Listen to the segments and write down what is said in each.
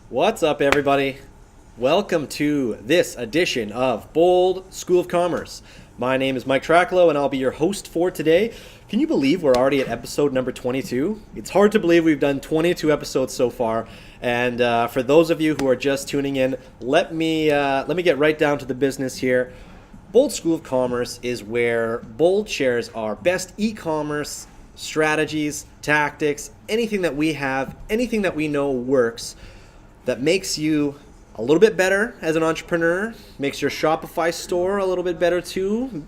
What's up, everybody? Welcome to this edition of Bold School of Commerce. My name is Mike Tracklow, and I'll be your host for today. Can you believe we're already at episode number 22? It's hard to believe we've done 22 episodes so far. And for those of you who are just tuning in, let me get right down to the business here. Bold School of Commerce is where Bold shares our best e-commerce strategies, tactics, anything that we have, anything that we know works that makes you a little bit better as an entrepreneur, makes your Shopify store a little bit better too.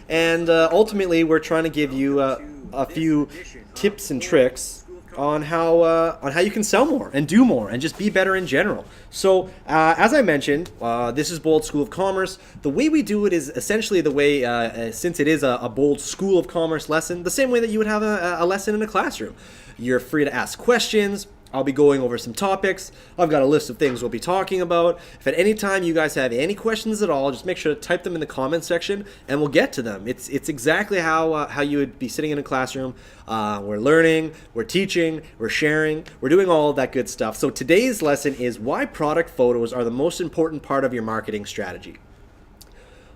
And ultimately, we're trying to give you a few tips and tricks on how you can sell more and do more and just be better in general. So as I mentioned, this is Bold School of Commerce. The way we do it is essentially the way, since it is a Bold School of Commerce lesson, the same way that you would have a lesson in a classroom. You're free to ask questions. I'll be going over some topics. I've got a list of things we'll be talking about. If at any time you guys have any questions at all, just make sure to type them in the comments section and we'll get to them. It's exactly how you would be sitting in a classroom. We're learning, we're teaching, we're sharing, we're doing all of that good stuff. So today's lesson is why product photos are the most important part of your marketing strategy.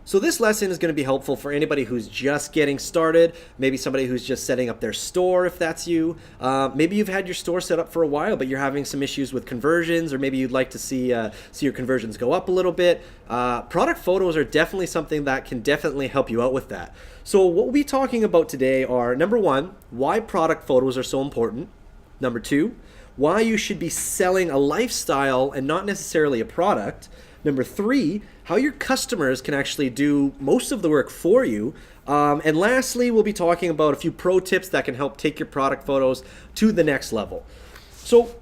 So this lesson is going to be helpful for anybody who's just getting started, maybe somebody who's just setting up their store if that's you. Maybe you've had your store set up for a while, but you're having some issues with conversions, or maybe you'd like to see your conversions go up a little bit. Product photos are definitely something that can definitely help you out with that. So what we'll be talking about today are, number one, why product photos are so important. Number two, why you should be selling a lifestyle and not necessarily a product. Number three, how your customers can actually do most of the work for you. And lastly, we'll be talking about a few pro tips that can help take your product photos to the next level. So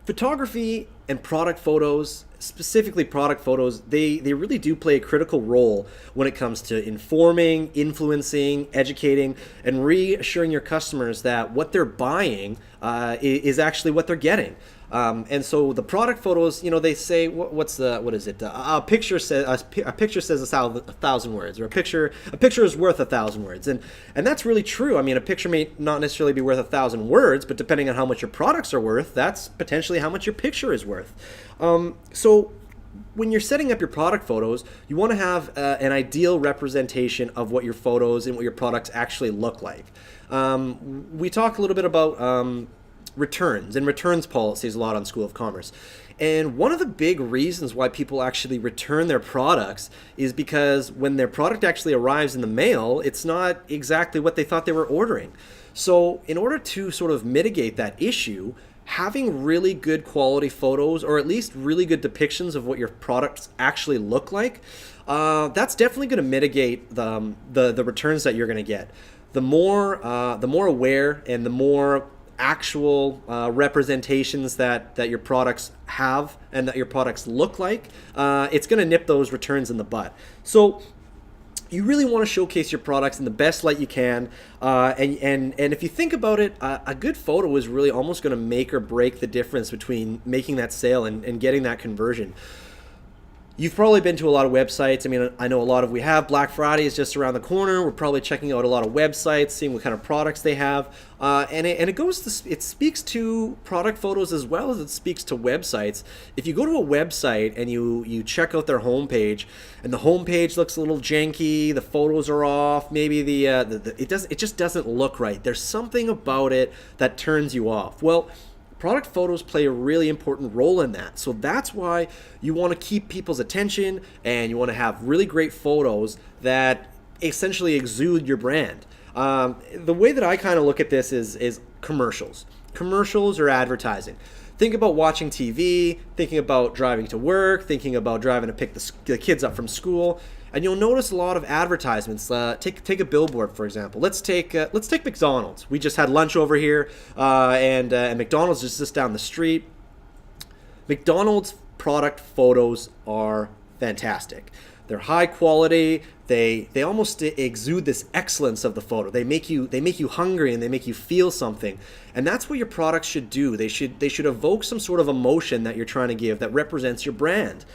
photography and product photos, specifically product photos, they really do play a critical role when it comes to informing, influencing, educating, and reassuring your customers that what they're buying is actually what they're getting. And so the product photos, they say, what is it? A picture says a thousand words, or a picture is worth 1,000 words, and that's really true. I mean, a picture may not necessarily be worth 1,000 words, but depending on how much your products are worth, that's potentially how much your picture is worth. So when you're setting up your product photos, you want to have an ideal representation of what your photos and what your products actually look like. We talk a little bit about returns and returns policies a lot on School of Commerce. And one of the big reasons why people actually return their products is because when their product actually arrives in the mail, it's not exactly what they thought they were ordering. So in order to sort of mitigate that issue, having really good quality photos, or at least really good depictions of what your products actually look like, that's definitely going to mitigate the returns that you're going to get. The more aware and the more actual representations that your products have and that your products look like, it's going to nip those returns in the butt. So you really want to showcase your products in the best light you can, and if you think about it, a good photo is really almost going to make or break the difference between making that sale and getting that conversion. You've probably been to a lot of websites. I mean, I know we have Black Friday is just around the corner. We're probably checking out a lot of websites, seeing what kind of products they have. And it speaks to product photos as well as it speaks to websites. If you go to a website and you check out their homepage, and the homepage looks a little janky, the photos are off, maybe it just doesn't look right. There's something about it that turns you off. Well, product photos play a really important role in that. So that's why you want to keep people's attention and you want to have really great photos that essentially exude your brand. The way that I kind of look at this is commercials. Commercials or advertising. Think about watching TV, thinking about driving to work, thinking about driving to pick the kids up from school. And you'll notice a lot of advertisements. Take a billboard, for example. Let's take McDonald's. We just had lunch over here, and McDonald's is just down the street. McDonald's product photos are fantastic. They're high quality. They almost exude this excellence of the photo. They make you hungry and they make you feel something. And that's what your products should do. They should evoke some sort of emotion that you're trying to give that represents your brand.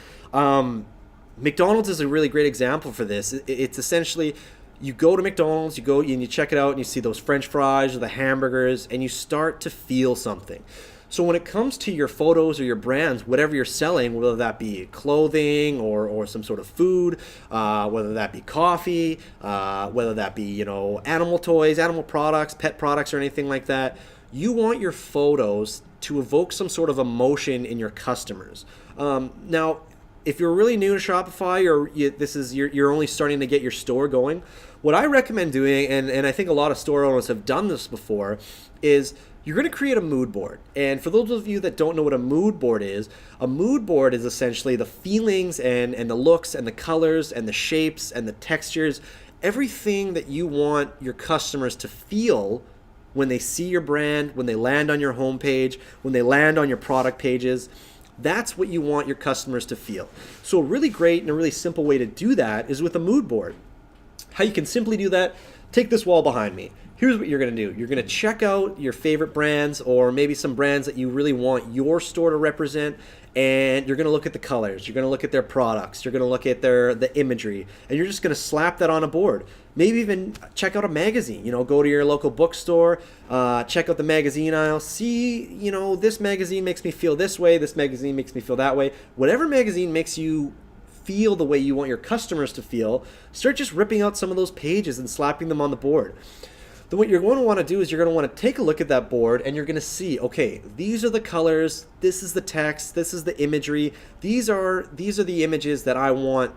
McDonald's is a really great example for this. It's essentially, you go to McDonald's, you go and you check it out and you see those French fries or the hamburgers and you start to feel something. So when it comes to your photos or your brands, whatever you're selling, whether that be clothing or some sort of food, whether that be coffee, whether that be, animal toys, animal products, pet products, or anything like that, you want your photos to evoke some sort of emotion in your customers. Now, if you're really new to Shopify, or you're only starting to get your store going, what I recommend doing, and I think a lot of store owners have done this before, is you're going to create a mood board. And for those of you that don't know what a mood board is essentially the feelings and the looks and the colors and the shapes and the textures, everything that you want your customers to feel when they see your brand, when they land on your homepage, when they land on your product pages. That's what you want your customers to feel. So a really great and a really simple way to do that is with a mood board. How you can simply do that, take this wall behind me. Here's what you're going to do. You're going to check out your favorite brands, or maybe some brands that you really want your store to represent, and you're going to look at the colors. You're going to look at their products. You're going to look at the imagery, and you're just going to slap that on a board. Maybe even check out a magazine. Go to your local bookstore, check out the magazine aisle. See, this magazine makes me feel this way. This magazine makes me feel that way. Whatever magazine makes you feel the way you want your customers to feel, start just ripping out some of those pages and slapping them on the board. Then what you're going to want to do is you're going to want to take a look at that board, and you're going to see, okay, these are the colors, this is the text, this is the imagery, these are the images that I want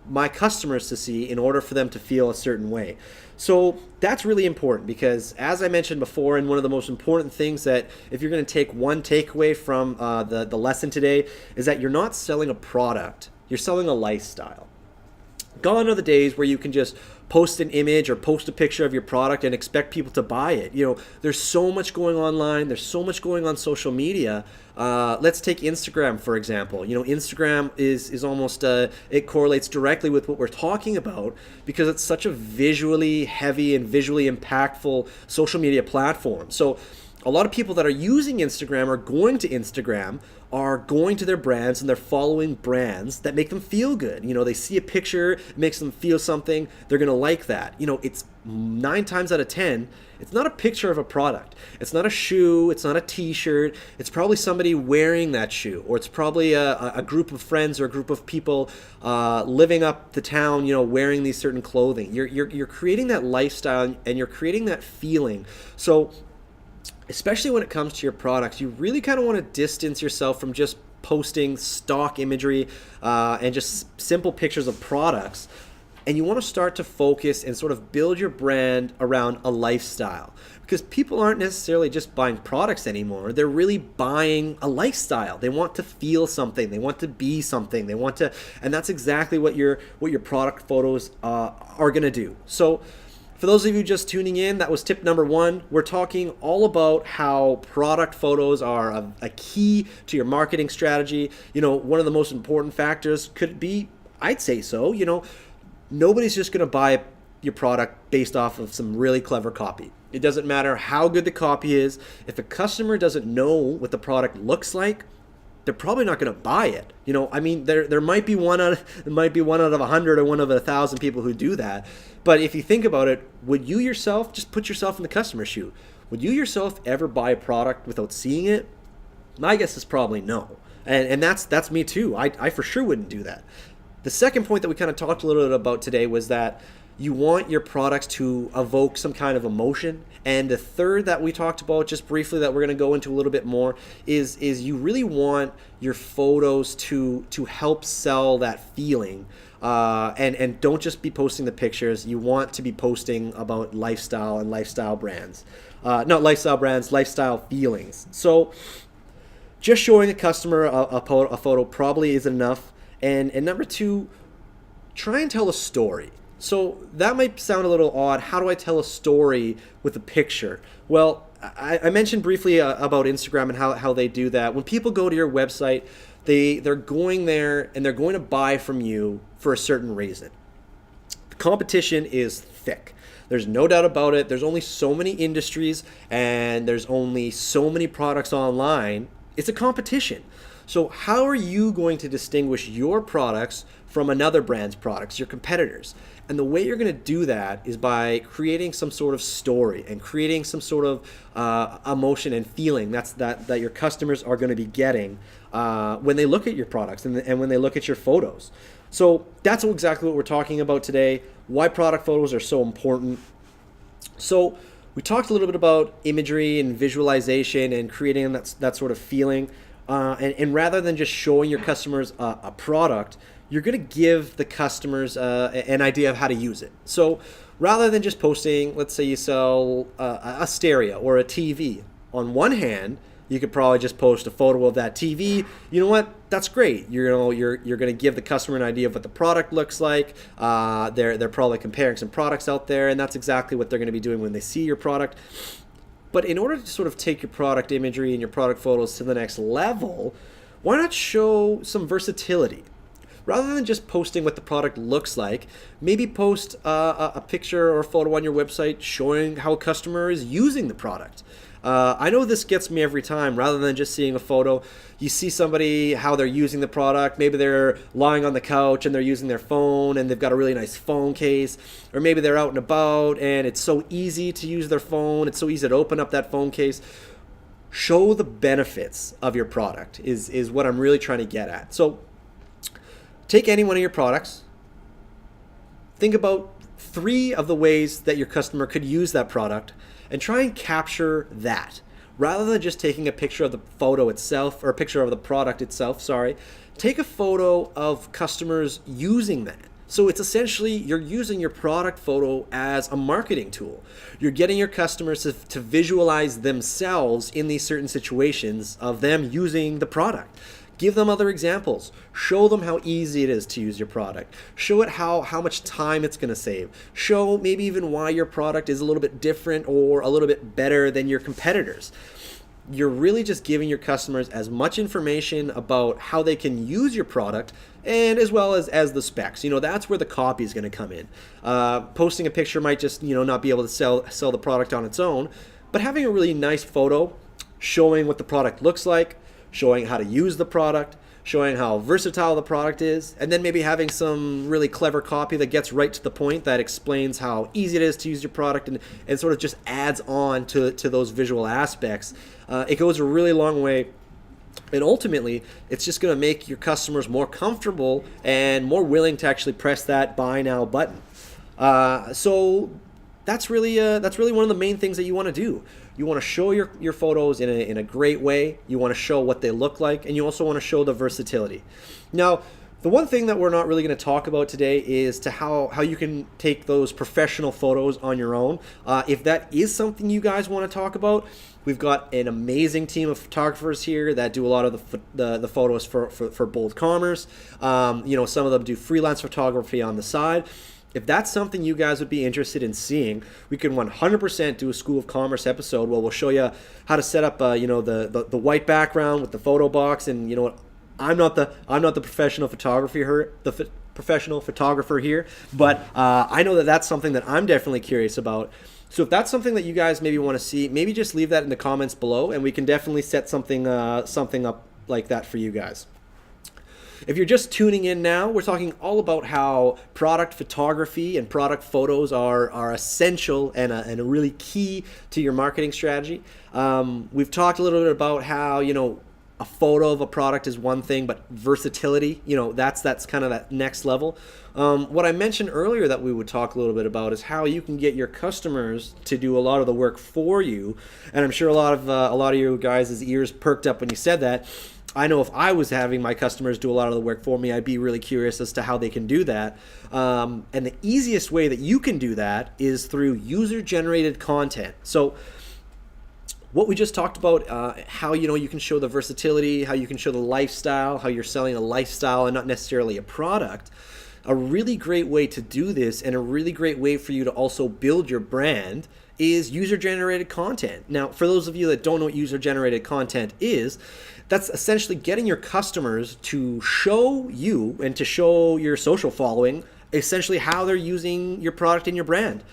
my customers to see in order for them to feel a certain way. So that's really important, because as I mentioned before, and one of the most important things that if you're going to take one takeaway from the lesson today, is that you're not selling a product, you're selling a lifestyle. Gone are the days where you can just post an image or post a picture of your product and expect people to buy it. There's so much going online. There's so much going on social media. Let's take Instagram, for example. Instagram is almost, it correlates directly with what we're talking about, because it's such a visually heavy and visually impactful social media platform. So a lot of people that are using Instagram are going to Instagram, are going to their brands, and they're following brands that make them feel good. They see a picture, it makes them feel something, they're going to like that. It's 9 times out of 10, it's not a picture of a product. It's not a shoe, it's not a t-shirt, it's probably somebody wearing that shoe, or it's probably a group of friends or a group of people living up the town, wearing these certain clothing. You're creating that lifestyle, and you're creating that feeling. So especially when it comes to your products, you really kind of want to distance yourself from just posting stock imagery and just simple pictures of products. And you want to start to focus and sort of build your brand around a lifestyle, because people aren't necessarily just buying products anymore. They're really buying a lifestyle. They want to feel something. They want to be something. And that's exactly what your product photos are going to do. So for those of you just tuning in, that was tip number 1. We're talking all about how product photos are a key to your marketing strategy. One of the most important factors could be, I'd say so, nobody's just going to buy your product based off of some really clever copy. It doesn't matter how good the copy is. If a customer doesn't know what the product looks like, they're probably not going to buy it. There might be one out of 100 or one out of 1,000 people who do that. But if you think about it, would you yourself, just put yourself in the customer's shoe, would you yourself ever buy a product without seeing it? My guess is probably no. And that's me too. I for sure wouldn't do that. The second point that we kind of talked a little bit about today was that you want your products to evoke some kind of emotion. And the third that we talked about just briefly, that we're going to go into a little bit more, is you really want your photos to help sell that feeling. And don't just be posting the pictures. You want to be posting about lifestyle and lifestyle brands. Not lifestyle brands, lifestyle feelings. So just showing a customer a photo probably isn't enough. And number 2, try and tell a story. So that might sound a little odd. How do I tell a story with a picture? Well, I mentioned briefly about Instagram and how they do that. When people go to your website, they're going there and they're going to buy from you for a certain reason. The competition is thick. There's no doubt about it. There's only so many industries and there's only so many products online. It's a competition. So how are you going to distinguish your products from another brand's products, your competitors? And the way you're going to do that is by creating some sort of story and creating some sort of emotion and feeling that your customers are going to be getting when they look at your products and when they look at your photos. So that's exactly what we're talking about today, why product photos are so important. So we talked a little bit about imagery and visualization and creating that sort of feeling. And rather than just showing your customers a product, you're going to give the customers an idea of how to use it. So rather than just posting, let's say you sell a stereo or a TV, on one hand, you could probably just post a photo of that TV. You know what? That's great. You're going to give the customer an idea of what the product looks like. They're probably comparing some products out there, and that's exactly what they're going to be doing when they see your product. But in order to sort of take your product imagery and your product photos to the next level, why not show some versatility? Rather than just posting what the product looks like, maybe post a picture or a photo on your website showing how a customer is using the product. I know this gets me every time. Rather than just seeing a photo, you see somebody, how they're using the product. Maybe they're lying on the couch and they're using their phone and they've got a really nice phone case. Or maybe they're out and about and it's so easy to use their phone. It's so easy to open up that phone case. Show the benefits of your product is what I'm really trying to get at. So take any one of your products. Think about 3 of the ways that your customer could use that product and try and capture that. Rather than just taking a picture of the photo itself or a picture of the product itself, take a photo of customers using that. So it's essentially you're using your product photo as a marketing tool. You're getting your customers to visualize themselves in these certain situations of them using the product. Give them other examples. Show them how easy it is to use your product. Show it how much time it's going to save. Show maybe even why your product is a little bit different or a little bit better than your competitors. You're really just giving your customers as much information about how they can use your product and as well as the specs. That's where the copy is going to come in. Posting a picture might just not be able to sell the product on its own, but having a really nice photo showing what the product looks like, showing how to use the product, showing how versatile the product is, and then maybe having some really clever copy that gets right to the point, that explains how easy it is to use your product and sort of just adds on to those visual aspects. It goes a really long way. And ultimately, it's just going to make your customers more comfortable and more willing to actually press that buy now button. So that's really one of the main things that you want to do. You want to show your photos in a great way. You want to show what they look like, and you also want to show the versatility. Now, the one thing that we're not really going to talk about today is how you can take those professional photos on your own. If that is something you guys want to talk about, we've got an amazing team of photographers here that do a lot of the photos for Bold Commerce. Some of them do freelance photography on the side. If that's something you guys would be interested in seeing, we can 100% do a School of Commerce episode where we'll show you how to set up, the white background with the photo box. And you know what? I'm not the professional photographer here, but I know that that's something that I'm definitely curious about. So if that's something that you guys maybe want to see, maybe just leave that in the comments below, and we can definitely set something up like that for you guys. If you're just tuning in now, we're talking all about how product photography and product photos are essential and a really key to your marketing strategy. We've talked a little bit about how, a photo of a product is one thing, but versatility, that's kind of that next level. What I mentioned earlier that we would talk a little bit about is how you can get your customers to do a lot of the work for you. And I'm sure a lot of you guys' ears perked up when you said that. I know if I was having my customers do a lot of the work for me, I'd be really curious as to how they can do that. And the easiest way that you can do that is through user-generated content. So what we just talked about, how you can show the versatility, how you can show the lifestyle, how you're selling a lifestyle and not necessarily a product. A really great way to do this, and a really great way for you to also build your brand, is user-generated content. Now, for those of you that don't know what user-generated content is, that's essentially getting your customers to show you and to show your social following essentially how they're using your product and your brand.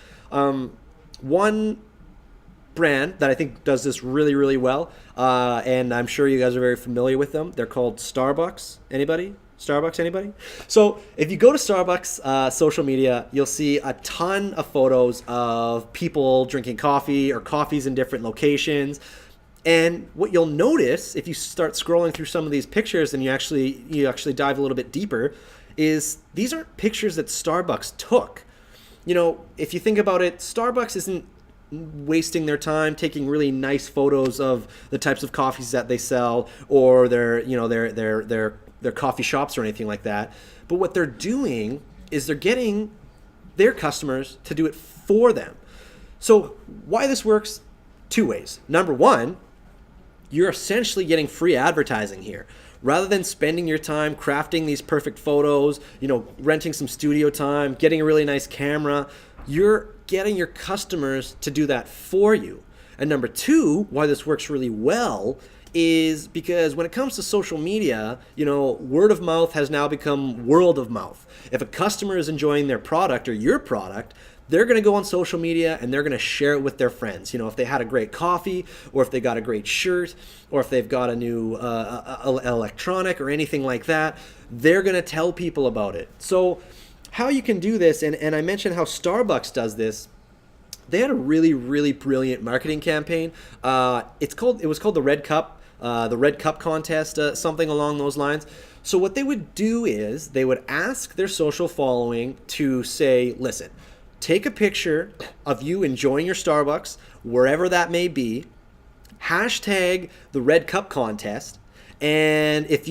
One brand that I think does this really, really well, and I'm sure you guys are very familiar with them. They're called Starbucks. Anybody? Starbucks, anybody? So if you go to Starbucks social media, you'll see a ton of photos of people drinking coffee or coffees in different locations. And what you'll notice if you start scrolling through some of these pictures and you actually dive a little bit deeper, is these aren't pictures that Starbucks took. You know, if you think about it, Starbucks isn't wasting their time taking really nice photos of the types of coffees that they sell or their coffee shops or anything like that. But what they're doing is they're getting their customers to do it for them. So why this works? Two ways. Number one, you're essentially getting free advertising here. Rather than spending your time crafting these perfect photos, renting some studio time, getting a really nice camera, you're getting your customers to do that for you. And number two, why this works really well is because when it comes to social media, word of mouth has now become world of mouth. If a customer is enjoying their product or your product, they're going to go on social media and they're going to share it with their friends. If they had a great coffee, or if they got a great shirt, or if they've got a new electronic or anything like that, they're going to tell people about it. So how you can do this, and I mentioned how Starbucks does this. They had a really, really brilliant marketing campaign. It was called the Red Cup contest, something along those lines. So what they would do is they would ask their social following to say, listen, take a picture of you enjoying your Starbucks, wherever that may be, hashtag the Red Cup contest, and if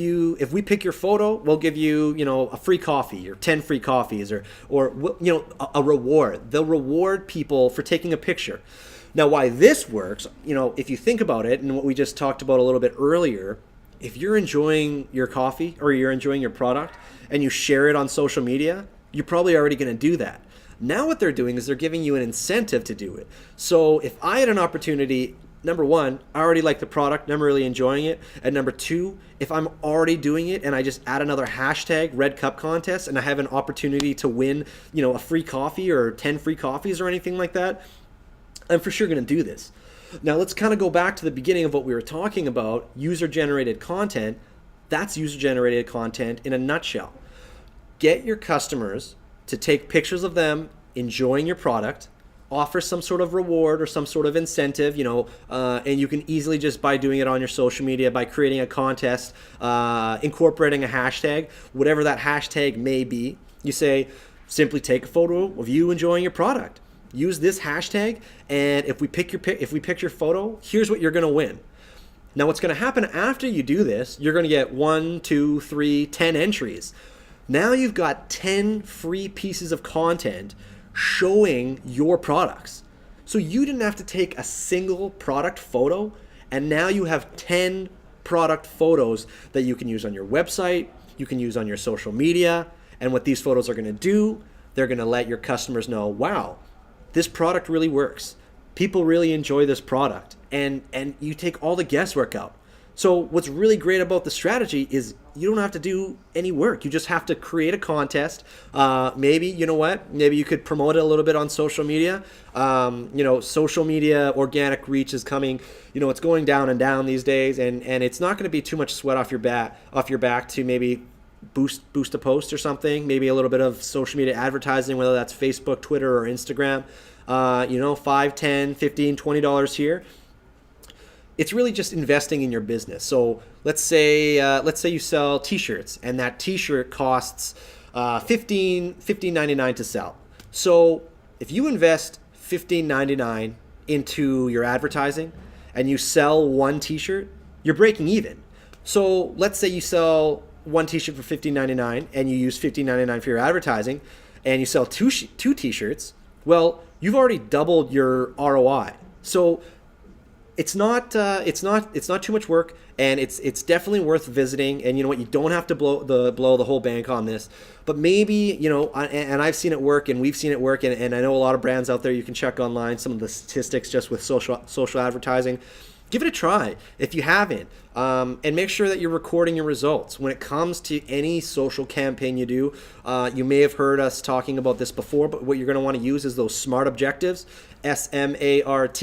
we pick your photo, we'll give you, a free coffee or 10 free coffees or a reward. They'll reward people for taking a picture. Now, why this works, if you think about it, and what we just talked about a little bit earlier, if you're enjoying your coffee or you're enjoying your product and you share it on social media, you're probably already going to do that. Now what they're doing is they're giving you an incentive to do it. So if I had an opportunity, number one, I already like the product and I'm really enjoying it. And number two, if I'm already doing it and I just add another hashtag Red Cup contest and I have an opportunity to win, a free coffee or 10 free coffees or anything like that, I'm for sure going to do this. Now let's kind of go back to the beginning of what we were talking about, user-generated content. That's user-generated content in a nutshell. Get your customers to take pictures of them enjoying your product, offer some sort of reward or some sort of incentive, and you can easily just by doing it on your social media, by creating a contest, incorporating a hashtag, whatever that hashtag may be. You say, simply take a photo of you enjoying your product. Use this hashtag, and if we pick your photo, here's what you're going to win. Now, what's going to happen after you do this, you're going to get 1, 2, 3, 10 entries. Now you've got 10 free pieces of content showing your products. So you didn't have to take a single product photo, and now you have 10 product photos that you can use on your website, you can use on your social media, and what these photos are going to do, they're going to let your customers know, wow, this product really works. People really enjoy this product, and you take all the guesswork out. So what's really great about the strategy is you don't have to do any work. You just have to create a contest. Maybe you could promote it a little bit on social media. Social media organic reach is coming. It's going down and down these days, and it's not going to be too much sweat off your back to maybe boost a post or something. Maybe a little bit of social media advertising, whether that's Facebook, Twitter, or Instagram. $5, $10, $15, $20 here. It's really just investing in your business. So let's say you sell T-shirts, and that T-shirt costs $15.99 to sell. So if you invest $15.99 into your advertising and you sell one T-shirt, you're breaking even. So let's say you sell one T-shirt for $15.99 and you use $15.99 for your advertising, and you sell two T-shirts. Well, you've already doubled your ROI. So it's not too much work, and it's definitely worth visiting. And you know what, you don't have to blow the whole bank on this, but maybe, and I've seen it work, and we've seen it work, and I know a lot of brands out there. You can check online some of the statistics just with social advertising. give it a try if you haven't. And make sure that you're recording your results. When it comes to any social campaign you do, you may have heard us talking about this before, but what you're going to want to use is those SMART objectives, SMART.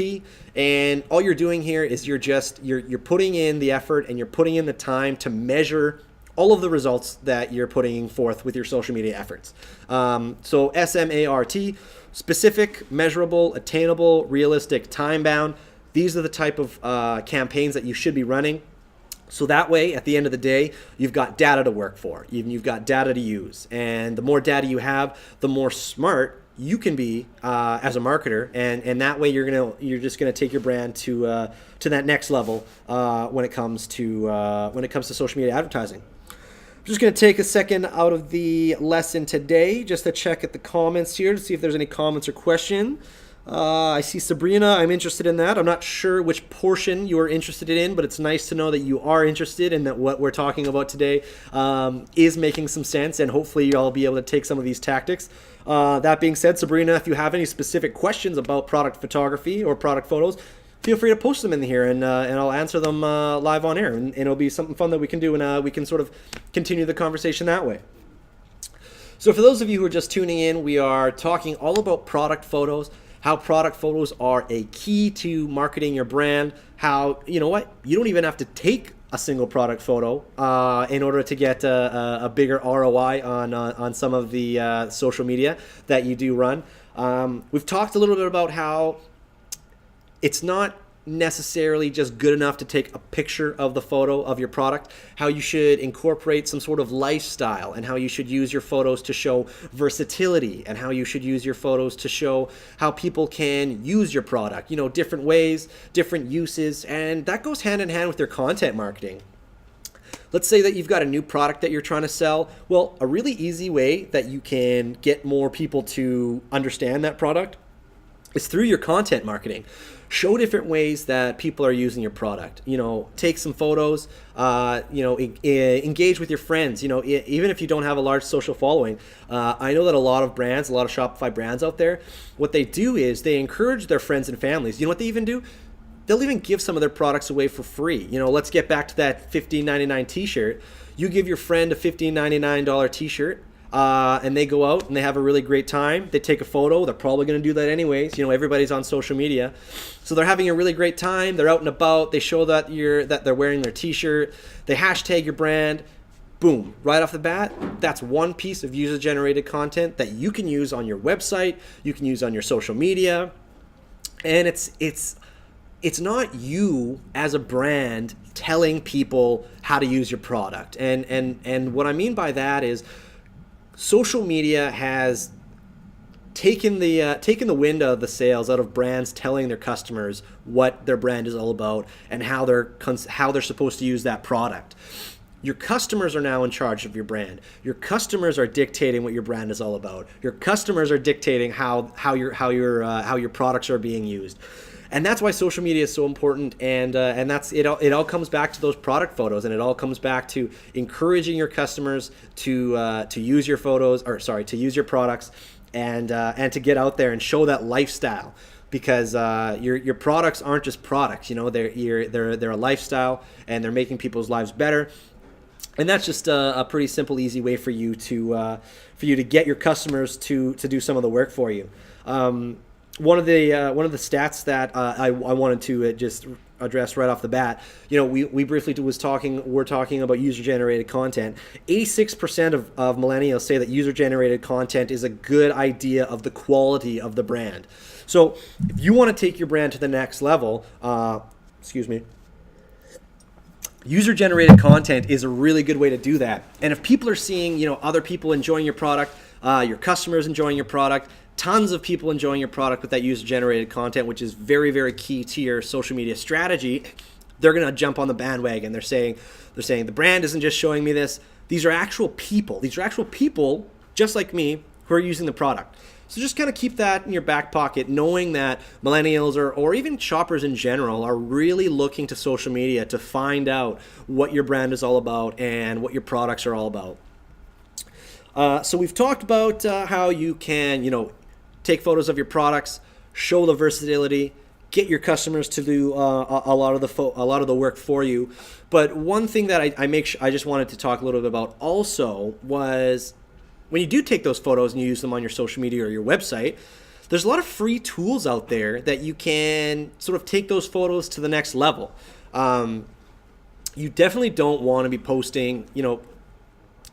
And all you're doing here is you're putting in the effort and you're putting in the time to measure all of the results that you're putting forth with your social media efforts. So SMART, specific, measurable, attainable, realistic, time-bound. These are the type of campaigns that you should be running. So that way, at the end of the day, you've got data to work for. You've got data to use. And the more data you have, the more smart you can be as a marketer. And that way, you're just gonna take your brand to that next level when it comes to social media advertising. I'm just going to take a second out of the lesson today just to check at the comments here to see if there's any comments or question. I see Sabrina. I'm interested in that. I'm not sure which portion you are interested in, but it's nice to know that you are interested and that what we're talking about today is making some sense, and hopefully you'll be able to take some of these tactics. That being said, Sabrina, if you have any specific questions about product photography or product photos, feel free to post them in here, and I'll answer them live on air, and it'll be something fun that we can do, and we can sort of continue the conversation that way. So for those of you who are just tuning in, we are talking all about product photos, how product photos are a key to marketing your brand, how, you know what, you don't even have to take a single product photo in order to get a bigger ROI on some of the social media that you do run. We've talked a little bit about how it's not necessarily just good enough to take a picture of the photo of your product, how you should incorporate some sort of lifestyle, and how you should use your photos to show versatility, and how you should use your photos to show how people can use your product, different ways, different uses, and that goes hand in hand with your content marketing. Let's say that you've got a new product that you're trying to sell. Well, a really easy way that you can get more people to understand that product is through your content marketing. Show different ways that people are using your product. Take some photos, engage with your friends. Even if you don't have a large social following, I know that a lot of Shopify brands out there, what they do is they encourage their friends and families. You know what they even do? They'll even give some of their products away for free. Let's get back to that $15.99 t-shirt. You give your friend a $15.99 t-shirt, and they go out and they have a really great time. They take a photo. They're probably going to do that anyways. Everybody's on social media. So they're having a really great time. They're out and about. They show that they're wearing their t-shirt. They hashtag your brand. Boom, right off the bat, that's one piece of user-generated content that you can use on your website, you can use on your social media. And it's not you as a brand telling people how to use your product. And what I mean by that is social media has taken the wind out of the sails out of brands telling their customers what their brand is all about and how they're supposed to use that product. Your customers are now in charge of your brand. Your customers are dictating what your brand is all about. Your customers are dictating how your products are being used. And that's why social media is so important, and that's it. It all comes back to those product photos, and it all comes back to encouraging your customers to use your to use your products, and to get out there and show that lifestyle, because your products aren't just products. They're a lifestyle, and they're making people's lives better. And that's just a pretty simple, easy way for you to get your customers to do some of the work for you. One of the stats that I wanted to just address right off the bat, we briefly we're talking about user-generated content. 86% of millennials say that user-generated content is a good idea of the quality of the brand. So if you want to take your brand to the next level, user-generated content is a really good way to do that. And if people are seeing, other people enjoying your product, your customers enjoying your product, tons of people enjoying your product with that user-generated content, which is very, very key to your social media strategy, they're going to jump on the bandwagon. They're saying the brand isn't just showing me this. These are actual people. These are actual people just like me who are using the product. So just kind of keep that in your back pocket, knowing that millennials or even shoppers in general are really looking to social media to find out what your brand is all about and what your products are all about. So we've talked about how you can, take photos of your products, show the versatility, get your customers to do a lot of a lot of the work for you. But one thing that I just wanted to talk a little bit about also was when you do take those photos and you use them on your social media or your website, there's a lot of free tools out there that you can sort of take those photos to the next level. You definitely don't want to be posting,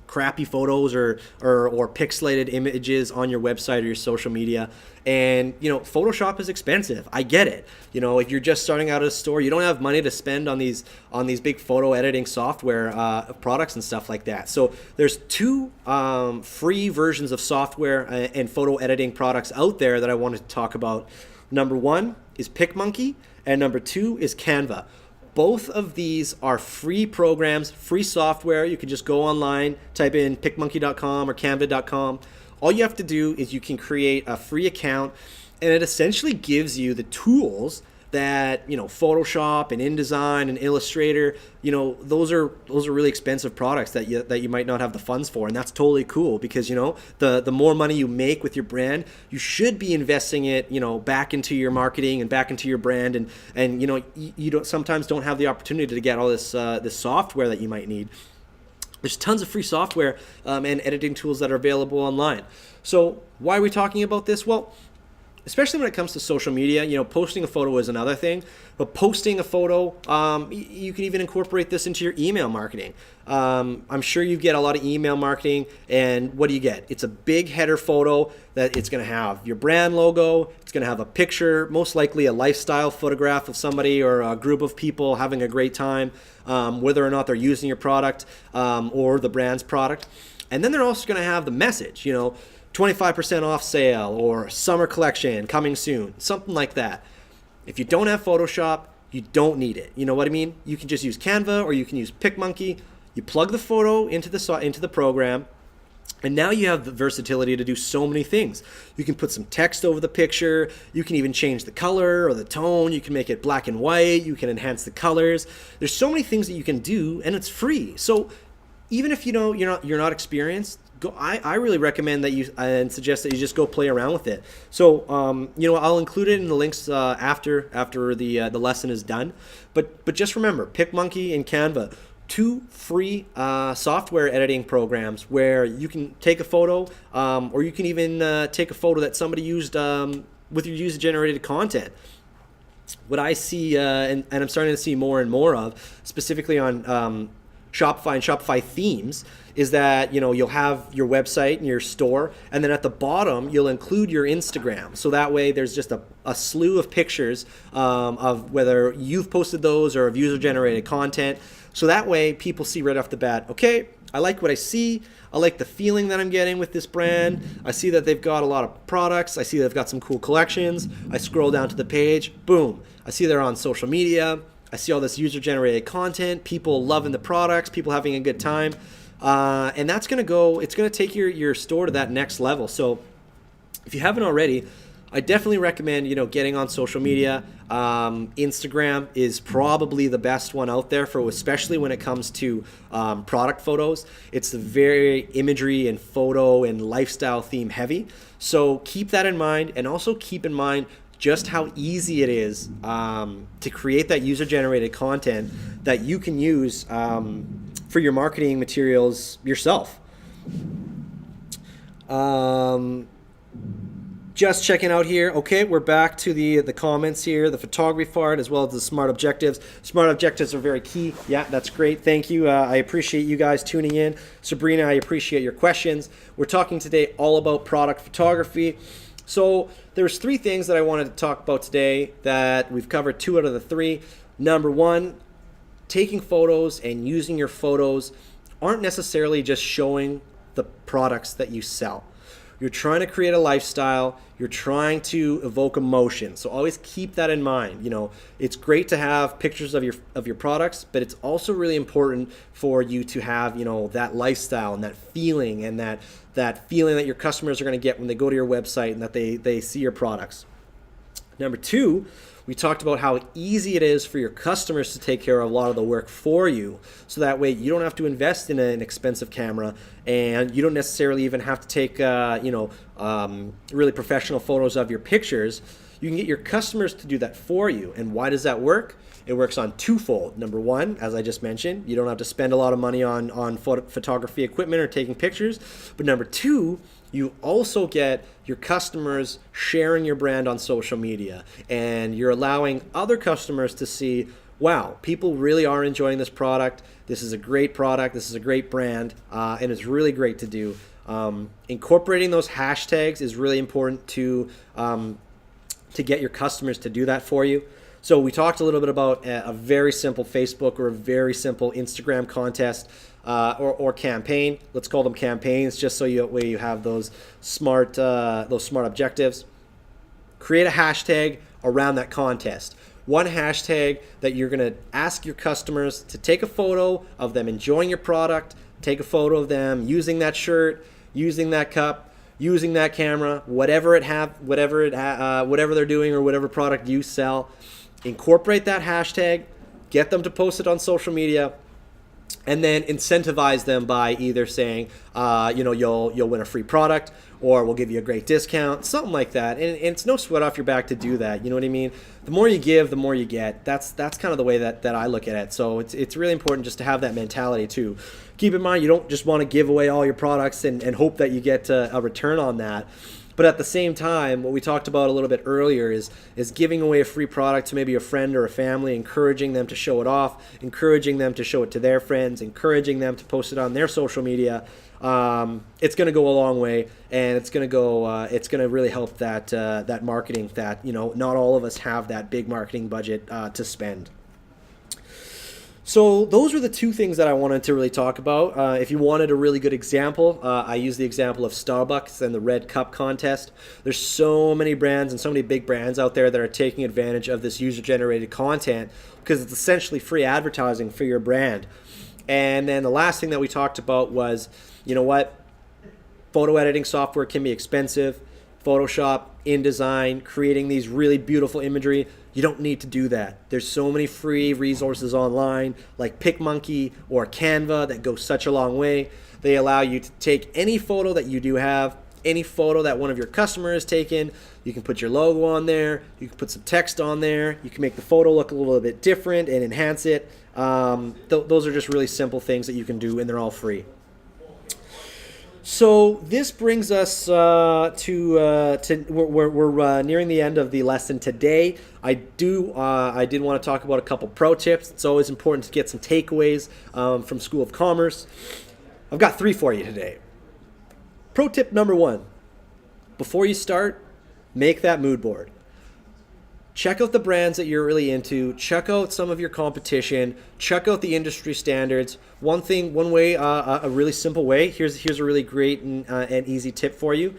crappy photos or pixelated images on your website or your social media. And Photoshop is expensive. I get it. If you're just starting out at a store, you don't have money to spend on these big photo editing software products and stuff like that. So there's two free versions of software and photo editing products out there that I wanted to talk about. Number one is PicMonkey, and number two is Canva. Both of these are free programs, free software. You can just go online, type in picmonkey.com or canva.com. All you have to do is you can create a free account, and it essentially gives you the tools that Photoshop and InDesign and Illustrator, those are really expensive products that you might not have the funds for, and that's totally cool because the more money you make with your brand, you should be investing it back into your marketing and back into your brand, and you sometimes don't have the opportunity to get all this software that you might need. There's tons of free software and editing tools that are available online. So why are we talking about this? Well, especially when it comes to social media, posting a photo is another thing, but posting a photo, you can even incorporate this into your email marketing. I'm sure you get a lot of email marketing, and what do you get? It's a big header photo that it's going to have your brand logo, it's going to have a picture, most likely a lifestyle photograph of somebody or a group of people having a great time, whether or not they're using your product or the brand's product. And then they're also going to have the message, 25% off sale or summer collection coming soon, something like that. If you don't have Photoshop, you don't need it. You know what I mean? You can just use Canva or you can use PicMonkey. You plug the photo into the program, and now you have the versatility to do so many things. You can put some text over the picture. You can even change the color or the tone. You can make it black and white. You can enhance the colors. There's so many things that you can do, and it's free. So even if you're not experienced, I really recommend that you and suggest that you just go play around with it. So I'll include it in the links after the lesson is done. But just remember, PicMonkey and Canva, two free software editing programs where you can take a photo, or you can even take a photo that somebody used with your user-generated content. What I see, and I'm starting to see more and more of, specifically on Shopify and Shopify themes, is that you'll have your website and your store, and then at the bottom you'll include your Instagram. So that way there's just a slew of pictures of whether you've posted those or of user-generated content. So that way people see right off the bat, okay, I like what I see. I like the feeling that I'm getting with this brand. I see that they've got a lot of products. I see they've got some cool collections. I scroll down to the page, boom. I see they're on social media. I see all this user-generated content, people loving the products, people having a good time. And that's going to it's going to take your store to that next level. So if you haven't already, I definitely recommend, getting on social media. Instagram is probably the best one out there especially when it comes to product photos. It's very imagery and photo and lifestyle theme heavy. So keep that in mind, and also keep in mind just how easy it is to create that user-generated content that you can use for your marketing materials yourself. Just checking out here. Okay, we're back to the comments here, the photography part, as well as the smart objectives. Smart objectives are very key. Yeah, that's great. Thank you. I appreciate you guys tuning in. Sabrina, I appreciate your questions. We're talking today all about product photography. So there's three things that I wanted to talk about today that we've covered 2 out of the 3. Number 1, taking photos and using your photos aren't necessarily just showing the products that you sell. You're trying to create a lifestyle. You're trying to evoke emotion. So always keep that in mind. It's great to have pictures of your products, but it's also really important for you to have, that lifestyle and that feeling, and that feeling that your customers are going to get when they go to your website and that they see your products. Number 2, we talked about how easy it is for your customers to take care of a lot of the work for you. So that way you don't have to invest in an expensive camera, and you don't necessarily even have to take really professional photos of your pictures. you can get your customers to do that for you. And why does that work? It works on twofold. Number one, as I just mentioned, you don't have to spend a lot of money on photography equipment or taking pictures. But number two, you also get your customers sharing your brand on social media, and you're allowing other customers to see, wow, people really are enjoying this product. This is a great product. This is a great brand, and it's really great to do. Incorporating those hashtags is really important to get your customers to do that for you. So we talked a little bit about a very simple Facebook or a very simple Instagram contest or campaign. Let's call them campaigns, just so you have those smart objectives. Create a hashtag around that contest. One hashtag that you're going to ask your customers to take a photo of them enjoying your product, take a photo of them using that shirt, using that cup, using that camera, whatever they're doing or whatever product you sell. Incorporate that hashtag, get them to post it on social media, and then incentivize them by either saying, you'll win a free product, or we'll give you a great discount, something like that. And it's no sweat off your back to do that. You know what I mean? The more you give, the more you get. That's kind of the way that I look at it. So it's really important just to have that mentality too. Keep in mind, you don't just want to give away all your products and hope that you get a return on that. But at the same time, what we talked about a little bit earlier is giving away a free product to maybe a friend or a family, encouraging them to show it off, encouraging them to show it to their friends, encouraging them to post it on their social media. It's going to go a long way, and it's going to really help that marketing that, not all of us have that big marketing budget to spend. So those were the two things that I wanted to really talk about. If you wanted a really good example, I use the example of Starbucks and the Red Cup contest. There's so many brands and so many big brands out there that are taking advantage of this user-generated content because it's essentially free advertising for your brand. And then the last thing that we talked about was, photo editing software can be expensive. Photoshop, InDesign, creating these really beautiful imagery. You don't need to do that. There's so many free resources online like PicMonkey or Canva that go such a long way. They allow you to take any photo that you do have, any photo that one of your customers has taken. You can put your logo on there. You can put some text on there. You can make the photo look a little bit different and enhance it. Those are just really simple things that you can do, and they're all free. So this brings us we're nearing the end of the lesson today. I did want to talk about a couple pro tips. It's always important to get some takeaways from School of Commerce. I've got 3 for you today. Pro tip number 1: before you start, make that mood board. Check out the brands that you're really into. Check out some of your competition. Check out the industry standards. One way, a really simple way. Here's a really great and easy tip for you.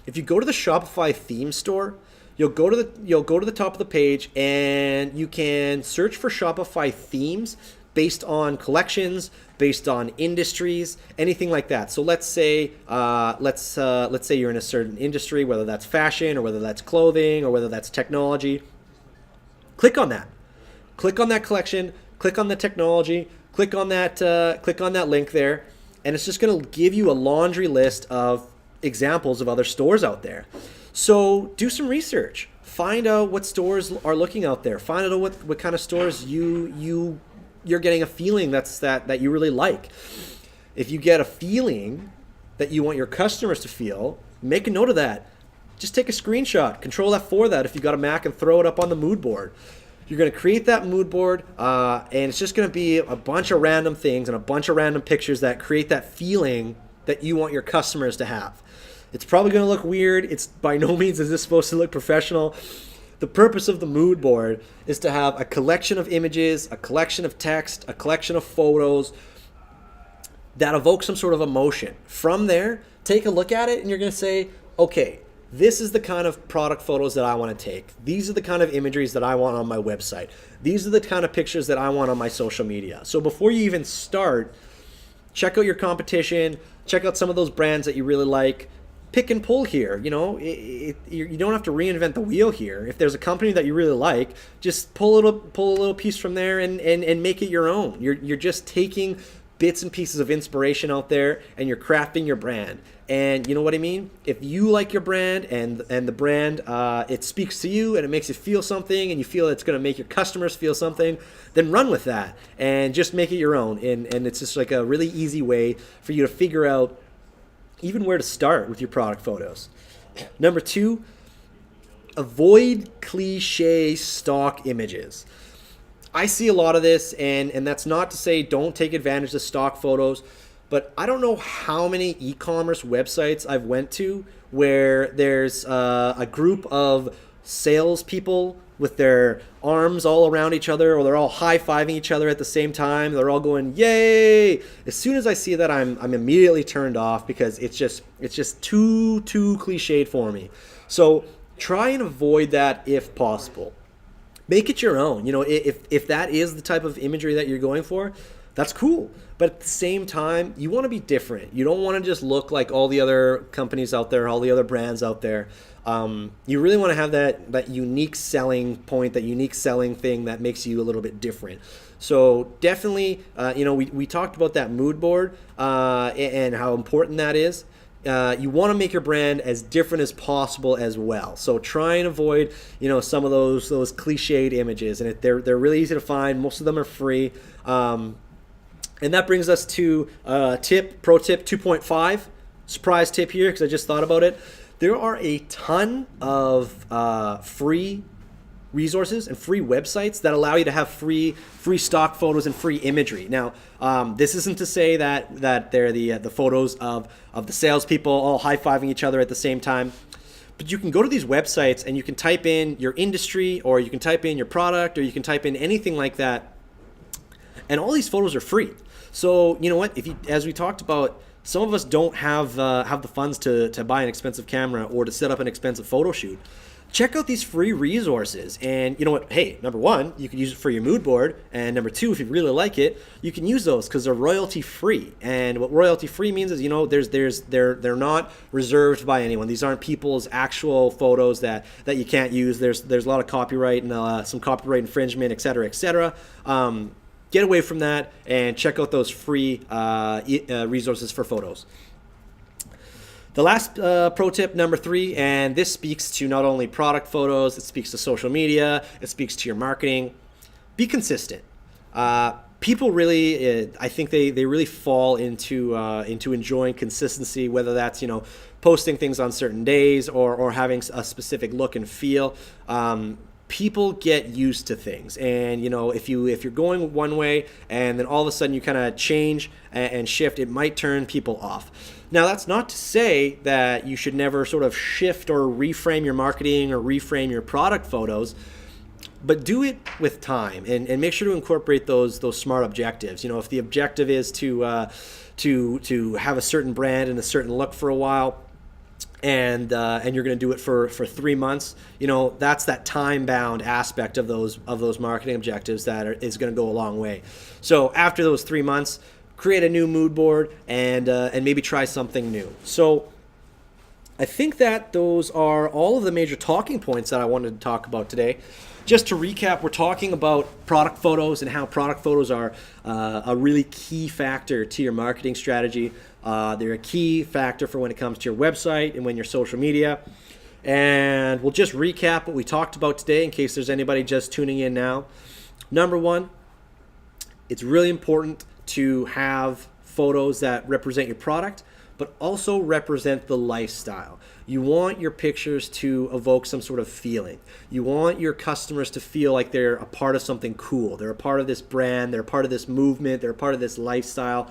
If you go to the Shopify theme store, you'll go to the top of the page, and you can search for Shopify themes based on collections, based on industries, anything like that. So let's say you're in a certain industry, whether that's fashion or whether that's clothing or whether that's technology. Click on that. Click on that collection. Click on the technology. Click on that link there, and it's just going to give you a laundry list of examples of other stores out there. So do some research. Find out what stores are looking out there. Find out what kind of stores you're getting a feeling that you really like. If you get a feeling that you want your customers to feel, make a note of that. Just take a screenshot, Control F4 that if you got a Mac, and throw it up on the mood board. You're going to create that mood board, and it's just going to be a bunch of random things and a bunch of random pictures that create that feeling that you want your customers to have. It's probably going to look weird. It's by no means is this supposed to look professional. The purpose of the mood board is to have a collection of images, a collection of text, a collection of photos that evoke some sort of emotion. From there, take a look at it, and you're going to say, okay, this is the kind of product photos that I want to take. These are the kind of imageries that I want on my website. These are the kind of pictures that I want on my social media. So before you even start, check out your competition, check out some of those brands that you really like. Pick and pull here. You don't have to reinvent the wheel here. If there's a company that you really like, just pull a little piece from there and make it your own. You're just taking bits and pieces of inspiration out there, and you're crafting your brand. And you know what I mean? If you like your brand and the brand, it speaks to you and it makes you feel something, and you feel it's going to make your customers feel something, then run with that and just make it your own. And it's just like a really easy way for you to figure out even where to start with your product photos. Number 2, avoid cliche stock images. I see a lot of this, and that's not to say don't take advantage of stock photos, but I don't know how many e-commerce websites I've went to where there's a group of salespeople with their arms all around each other, or they're all high-fiving each other at the same time. They're all going, yay! As soon as I see that, I'm immediately turned off, because it's just too cliched for me. So try and avoid that if possible. Make it your own. You know, if that is the type of imagery that you're going for, that's cool. But at the same time, you want to be different. You don't want to just look like all the other companies out there, all the other brands out there. You really want to have that unique selling point, that unique selling thing that makes you a little bit different. So definitely, we talked about that mood board and how important that is. You want to make your brand as different as possible as well. So try and avoid, some of those cliched images, and they're really easy to find. Most of them are free. And that brings us to pro tip 2.5, surprise tip here, because I just thought about it. There are a ton of free resources and free websites that allow you to have free stock photos and free imagery. Now, this isn't to say that they're the photos of the salespeople all high-fiving each other at the same time. But you can go to these websites and you can type in your industry, or you can type in your product, or you can type in anything like that. And all these photos are free. So you know what? As we talked about, some of us don't have the funds to buy an expensive camera or to set up an expensive photo shoot. Check out these free resources, and you know what? Hey, number 1, you can use it for your mood board, and number 2, if you really like it, you can use those because they're royalty free. And what royalty free means is, they're not reserved by anyone. These aren't people's actual photos that you can't use. There's a lot of copyright and some copyright infringement, et cetera, et cetera. Get away from that and check out those free resources for photos. The last pro tip, number 3, and this speaks to not only product photos, it speaks to social media, it speaks to your marketing. Be consistent. People really, I think they really fall into enjoying consistency, whether that's posting things on certain days or having a specific look and feel. People get used to things, and if you're going one way and then all of a sudden you kind of change and shift, it might turn people off. Now, that's not to say that you should never sort of shift or reframe your marketing or reframe your product photos, but do it with time and make sure to incorporate those smart objectives. If the objective is to have a certain brand and a certain look for a while, and you're going to do it for 3 months, that's that time-bound aspect of those marketing objectives that is going to go a long way. So after those 3 months, create a new mood board and maybe try something new. So I think that those are all of the major talking points that I wanted to talk about today. Just to recap, we're talking about product photos and how product photos are a really key factor to your marketing strategy. They're a key factor for when it comes to your website and when your social media. And we'll just recap what we talked about today in case there's anybody just tuning in now. Number 1, it's really important to have photos that represent your product, but also represent the lifestyle. You want your pictures to evoke some sort of feeling. You want your customers to feel like they're a part of something cool. They're a part of this brand. They're a part of this movement. They're a part of this lifestyle.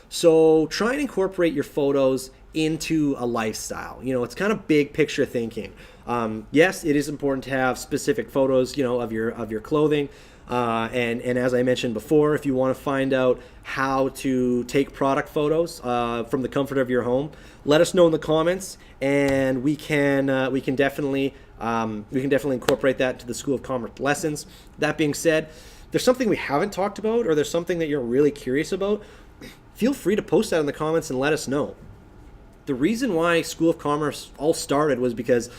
So try and incorporate your photos into a lifestyle. It's kind of big picture thinking. Yes, it is important to have specific photos, of your clothing. And as I mentioned before, if you want to find out how to take product photos from the comfort of your home, let us know in the comments, and we can definitely incorporate that into the School of Commerce lessons. That being said, if there's something we haven't talked about, or there's something that you're really curious about, feel free to post that in the comments and let us know. The reason why School of Commerce all started was because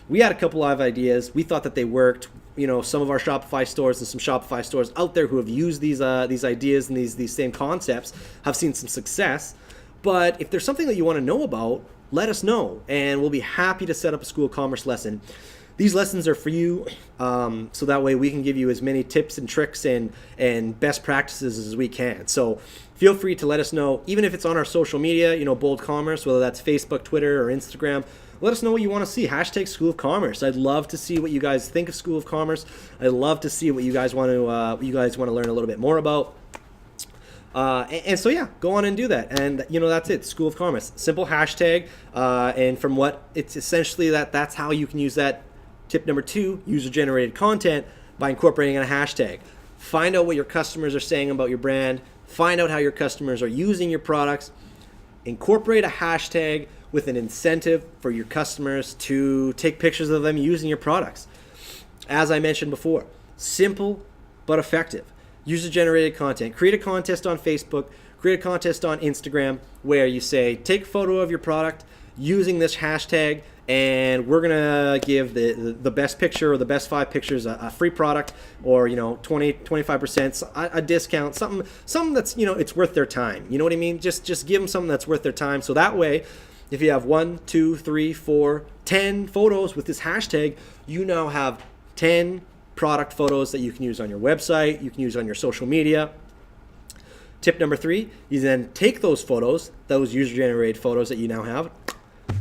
we had a couple of ideas. We thought that they worked. some of our Shopify stores and some Shopify stores out there who have used these ideas and these same concepts have seen some success. But if there's something that you want to know about, let us know, and we'll be happy to set up a School of Commerce lesson. These lessons are for you, so that way we can give you as many tips and tricks and best practices as we can. So feel free to let us know, even if it's on our social media, Bold Commerce, whether that's Facebook, Twitter, or Instagram. Let us know what you want to see. Hashtag School of Commerce. I'd love to see what you guys think of School of Commerce. I'd love to see what you guys want to learn a little bit more about. And so yeah, go on and do that. And that's it. School of Commerce. Simple hashtag. And from what it's essentially that's how you can use that. Tip number 2, user-generated content by incorporating a hashtag. Find out what your customers are saying about your brand. Find out how your customers are using your products. Incorporate a hashtag with an incentive for your customers to take pictures of them using your products. As I mentioned before, simple but effective. User-generated content. Create a contest on Facebook. Create a contest on Instagram where you say, take a photo of your product using this hashtag, and we're gonna give the best picture or the best 5 pictures a free product, or 20-25% a discount, something that's it's worth their time. You know what I mean? Just give them something that's worth their time. So that way, if you have 1, 2, 3, 4, 10 photos with this hashtag, you now have 10 product photos that you can use on your website, you can use on your social media. Tip number 3, you then take those photos, those user-generated photos that you now have,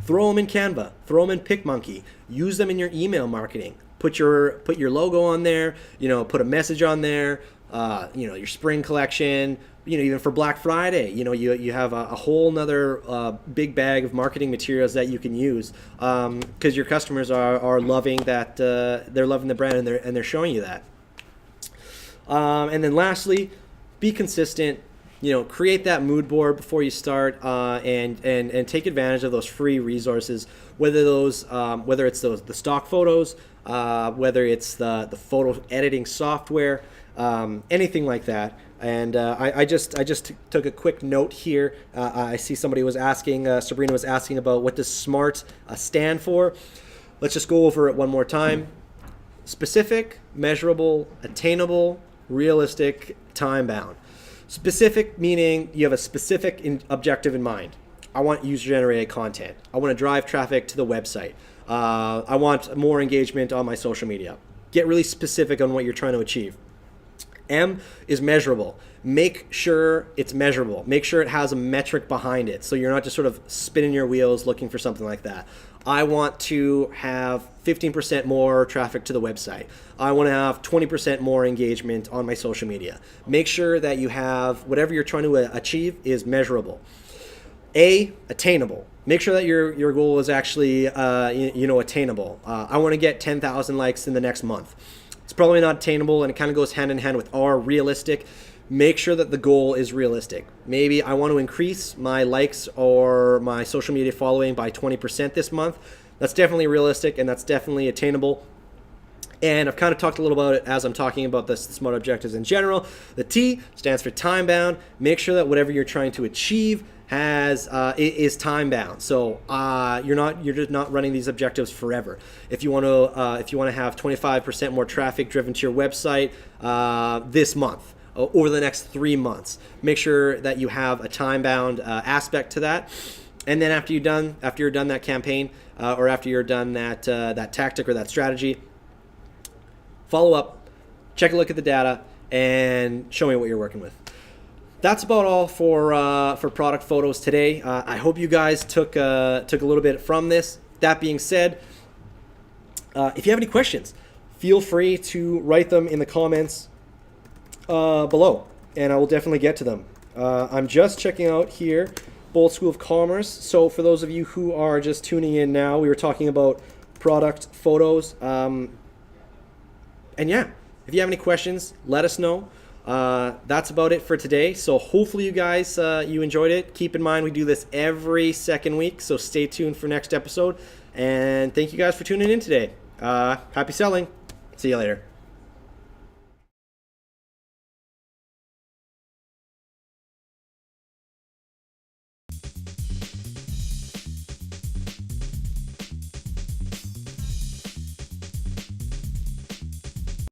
throw them in Canva, throw them in PicMonkey, use them in your email marketing. Put your logo on there, put a message on there, your spring collection, even for Black Friday, you have a whole nother big bag of marketing materials that you can use, because your customers are loving that, they're loving the brand, and they're showing you that. And then lastly, be consistent. Create that mood board before you start, and take advantage of those free resources, whether it's the stock photos, whether it's the photo editing software, anything like that. And I just took a quick note here. I see somebody was asking, Sabrina was asking about what does SMART stand for. Let's just go over it one more time. Specific, measurable, attainable, realistic, time-bound. Specific meaning you have a specific objective in mind. I want user-generated content. I want to drive traffic to the website. I want more engagement on my social media. Get really specific on what you're trying to achieve. M is measurable. Make sure it's measurable. Make sure it has a metric behind it, so you're not just sort of spinning your wheels looking for something like that. I want to have 15% more traffic to the website. I want to have 20% more engagement on my social media. Make sure that you have whatever you're trying to achieve is measurable. A, attainable. Make sure that your goal is actually attainable. I want to get 10,000 likes in the next month. It's probably not attainable, and it kind of goes hand in hand with R, realistic. Make sure that the goal is realistic. Maybe I want to increase my likes or my social media following by 20% this month. That's definitely realistic, and that's definitely attainable. And I've kind of talked a little about it as I'm talking about the SMART objectives in general. The T stands for time bound. Make sure that whatever you're trying to achieve is time bound. So you're just not running these objectives forever. If you want to have 25% more traffic driven to your website this month, over the next 3 months, make sure that you have a time bound aspect to that. And then after you're done that campaign, or after you're done that tactic or that strategy, follow up, check a look at the data, and show me what you're working with. That's about all for product photos today. I hope you guys took a little bit from this. That being said, if you have any questions, feel free to write them in the comments below, and I will definitely get to them. I'm just checking out here Bold School of Commerce. So for those of you who are just tuning in now, we were talking about product photos. And yeah, if you have any questions, let us know. That's about it for today. So hopefully you guys, you enjoyed it. Keep in mind, we do this every second week, so stay tuned for next episode. And thank you guys for tuning in today. Happy selling. See you later.